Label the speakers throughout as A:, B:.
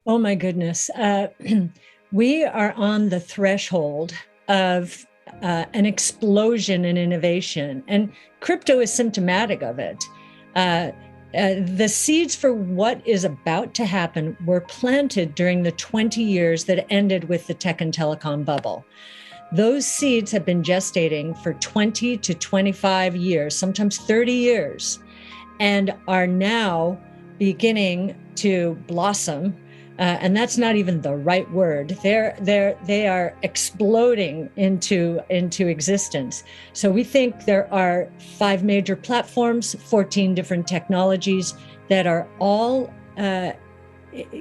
A: Oh my goodness. We are on the threshold of an explosion in innovation, and crypto is symptomatic of it. Uh, the seeds for what is about to happen were planted during the 20 years that ended with the tech and telecom bubble. Those seeds have been gestating for 20 to 25 years, sometimes 30 years, and are now beginning to blossom. And that's not even the right word. They are exploding into existence. So we think there are 5 major platforms, 14 different technologies that are all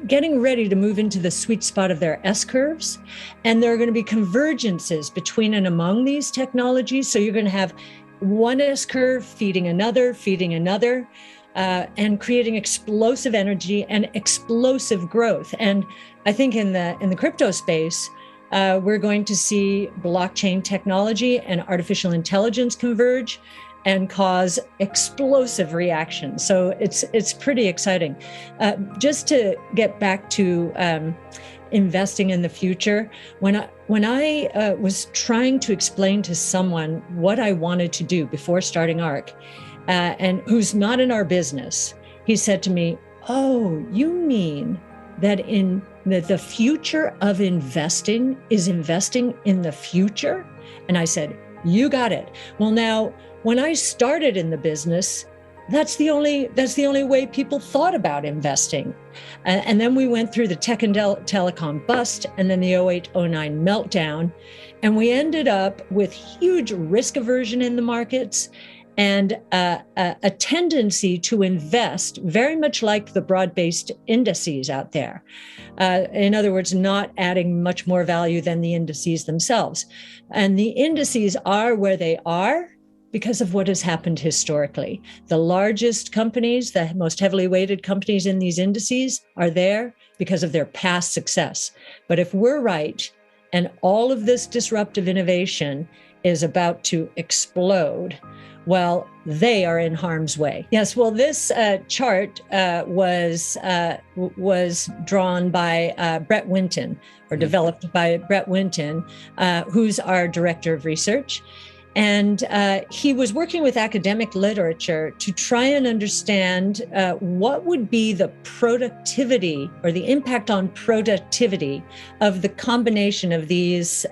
A: getting ready to move into the sweet spot of their SCurves. And there are going to be convergences between and among these technologies. So you're going to have one SCurve feeding another, and creating explosive energy and explosive growth. And I think in the crypto space, we're going to see blockchain technology and artificial intelligence converge and cause explosive reactions. So it's pretty exciting. Just to get back to investing in the future, when I was trying to explain to someone what I wanted to do before starting Ark, and who's not in our business, he said to me, "Oh, you mean that in the future of investing is investing in the future?" And I said, "You got it." Well, now, when I started in the business, that's the only way people thought about investing. And then we went through the tech and telecom bust, and then the 08-09 meltdown, and we ended up with huge risk aversion in the markets and a tendency to invest very much like the broad-based indices out there. In other words, not adding much more value than the indices themselves. And the indices are where they are because of what has happened historically. The largest companies, the most heavily weighted companies in these indices are there because of their past success. But if we're right, and all of this disruptive innovation is about to explode, well, they are in harm's way. Yes, well, this chart was drawn by Brett Winton, or developed by Brett Winton, who's our director of research. And he was working with academic literature to try and understand what would be the productivity or the impact on productivity of the combination of these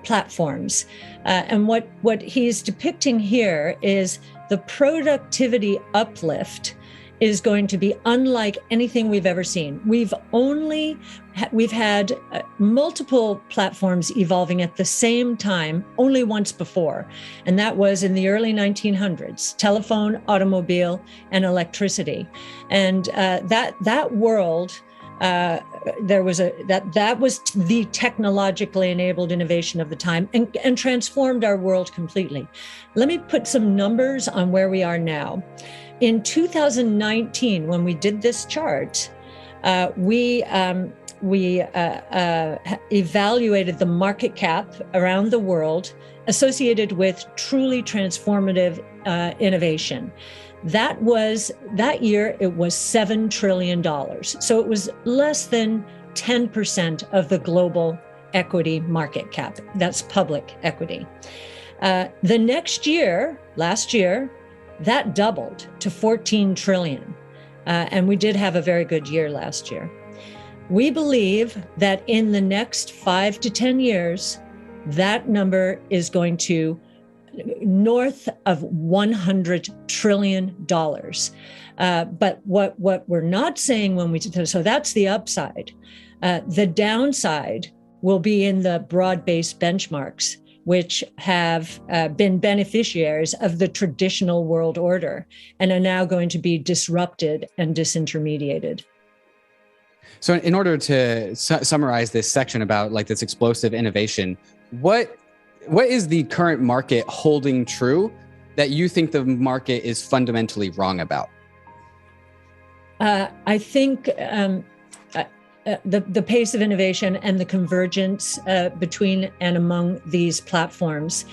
A: platforms. And what he's depicting here is the productivity uplift is going to be unlike anything we've ever seen. We've had multiple platforms evolving at the same time only once before, and that was in the early 1900s: telephone, automobile, and electricity. And that world, that was the technologically enabled innovation of the time, and transformed our world completely. Let me put some numbers on where we are now. In 2019, when we did this chart, we evaluated the market cap around the world associated with truly transformative innovation. That year, it was $7 trillion. So it was less than 10% of the global equity market cap. That's public equity. The next year, last year, that doubled to 14 trillion. And we did have a very good year last year. We believe that in the next 5 to 10 years, that number is going to north of $100 trillion. But what we're not saying so that's the upside. The downside will be in the broad-based benchmarks, which have been beneficiaries of the traditional world order and are now going to be disrupted and disintermediated.
B: So in order to summarize this section about like this explosive innovation, what is the current market holding true that you think the market is fundamentally wrong about?
A: I think the pace of innovation and the convergence between and among these platforms.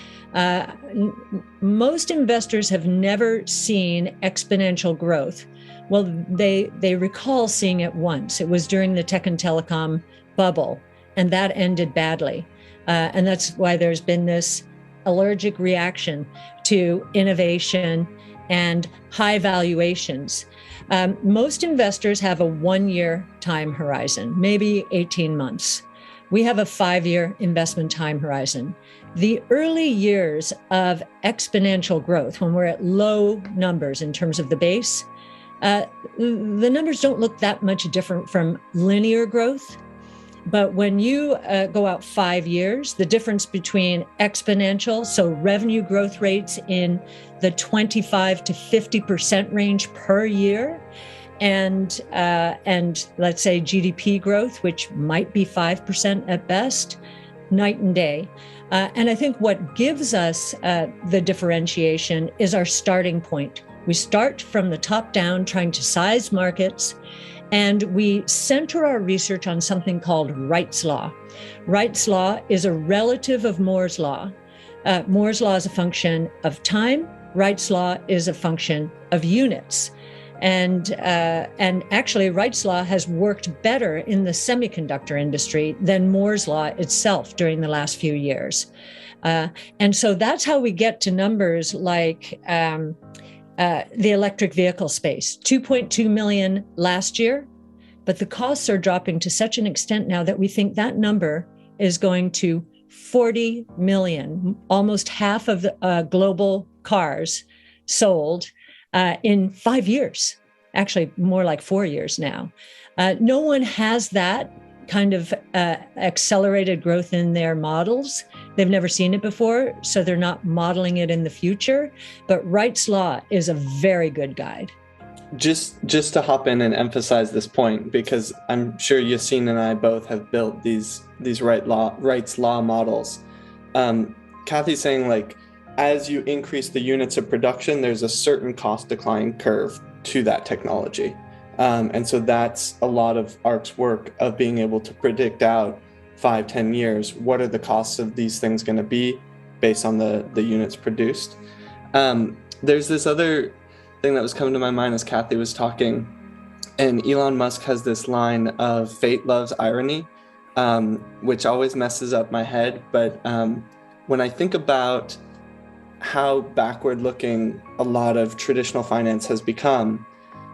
A: Most investors have never seen exponential growth. Well, they recall seeing it once. It was during the tech and telecom bubble, and that ended badly. And that's why there's been this allergic reaction to innovation and high valuations. Most investors have a 1-year time horizon, maybe 18 months. We have a 5-year investment time horizon. The early years of exponential growth, when we're at low numbers in terms of the base, the numbers don't look that much different from linear growth. But when you go out 5 years, the difference between exponential, so revenue growth rates in the 25 to 50% range per year, and let's say GDP growth, which might be 5% at best, night and day. And I think what gives us the differentiation is our starting point. We start from the top down, trying to size markets, and we center our research on something called Wright's Law. Wright's Law is a relative of Moore's Law. Moore's Law is a function of time. Wright's Law is a function of units. And actually, Wright's Law has worked better in the semiconductor industry than Moore's Law itself during the last few years. And so that's how we get to numbers like the electric vehicle space, 2.2 million last year, but the costs are dropping to such an extent now that we think that number is going to 40 million, almost half of the global cars sold in 5 years, actually more like 4 years now. No one has that kind of accelerated growth in their models. They've never seen it before, so they're not modeling it in the future. But Wright's Law is a very good guide.
C: Just to hop in and emphasize this point, because I'm sure Yassine and I both have built these Wright's Law models. Cathie's saying, like, as you increase the units of production, there's a certain cost decline curve to that technology. And so that's a lot of Ark's work of being able to predict out 5-10 years. What are the costs of these things going to be based on the units produced? There's this other thing that was coming to my mind as Cathie was talking. And Elon Musk has this line of fate loves irony, which always messes up my head. But when I think about how backward looking a lot of traditional finance has become,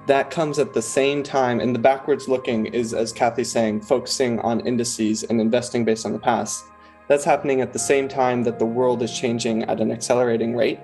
C: that comes at the same time, and the backwards looking is, as Cathie's saying, focusing on indices and investing based on the past. That's happening at the same time that the world is changing at an accelerating rate.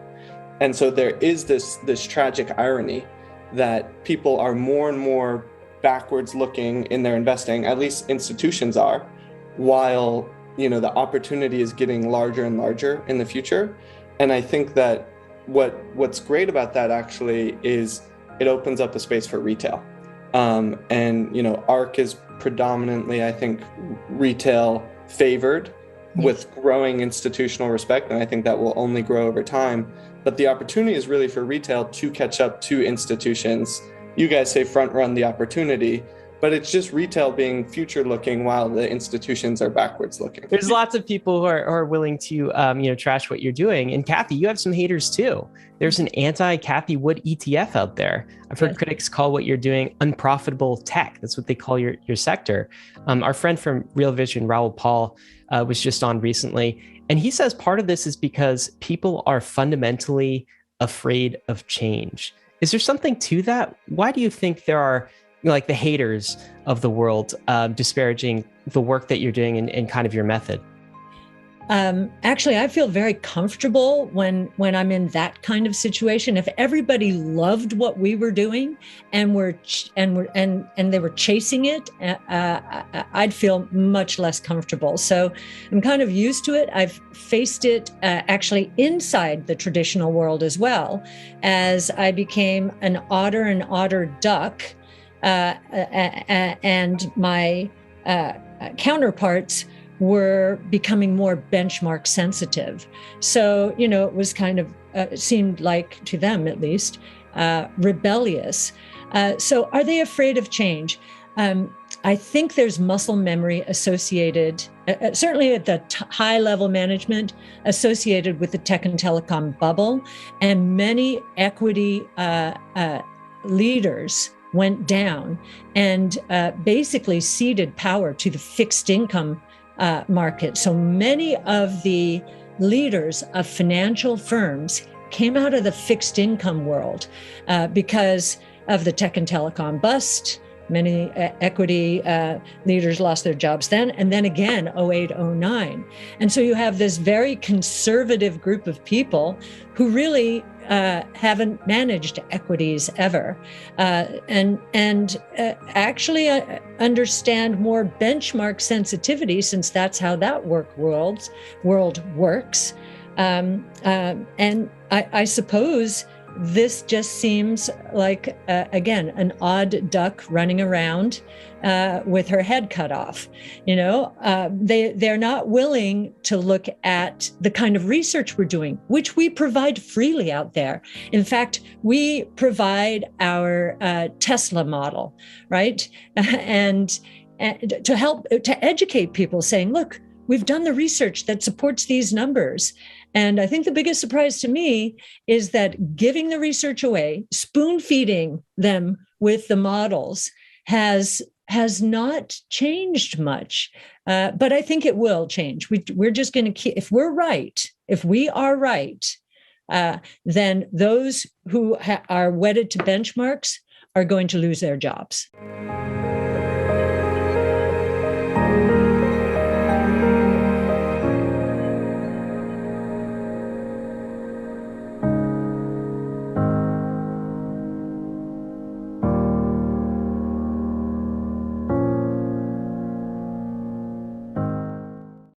C: And so there is this tragic irony that people are more and more backwards looking in their investing, at least institutions are, while the opportunity is getting larger and larger in the future. And I think that what's great about that actually is it opens up a space for retail. And Ark is predominantly, I think, retail favored with growing institutional respect. And I think that will only grow over time. But the opportunity is really for retail to catch up to institutions. You guys say front run the opportunity, but it's just retail being future looking while the institutions are backwards looking.
D: There's lots of people who are willing to trash what you're doing. And Cathie, you have some haters too. There's an anti-Cathie Wood ETF out there. I've heard critics call what you're doing unprofitable tech. That's what they call your sector. Our friend from Real Vision, Raoul Paul, was just on recently. And he says part of this is because people are fundamentally afraid of change. Is there something to that? Why do you think there are like the haters of the world disparaging the work that you're doing and kind of your method?
A: Actually, I feel very comfortable when I'm in that kind of situation. If everybody loved what we were doing and they were chasing it, I'd feel much less comfortable. So I'm kind of used to it. I've faced it actually inside the traditional world as well, as I became an otter and otter duck, and my counterparts were becoming more benchmark sensitive. So, it was kind of, seemed like to them at least, rebellious. So are they afraid of change? I think there's muscle memory associated, certainly at the high level management, associated with the tech and telecom bubble. And many equity leaders went down and basically ceded power to the fixed income market. So many of the leaders of financial firms came out of the fixed income world because of the tech and telecom bust. Many equity leaders lost their jobs then, and then again, 08, 09. And so you have this very conservative group of people who really haven't managed equities ever, and actually understand more benchmark sensitivity, since that's how that world works. And I suppose this just seems like, again, an odd duck running around with her head cut off. They're not willing to look at the kind of research we're doing, which we provide freely out there. In fact, we provide our Tesla model, right? And to help to educate people, saying, look, we've done the research that supports these numbers. And I think the biggest surprise to me is that giving the research away, spoon feeding them with the models has not changed much. But I think it will change. We're just going to keep, if we are right, then those who are wedded to benchmarks are going to lose their jobs.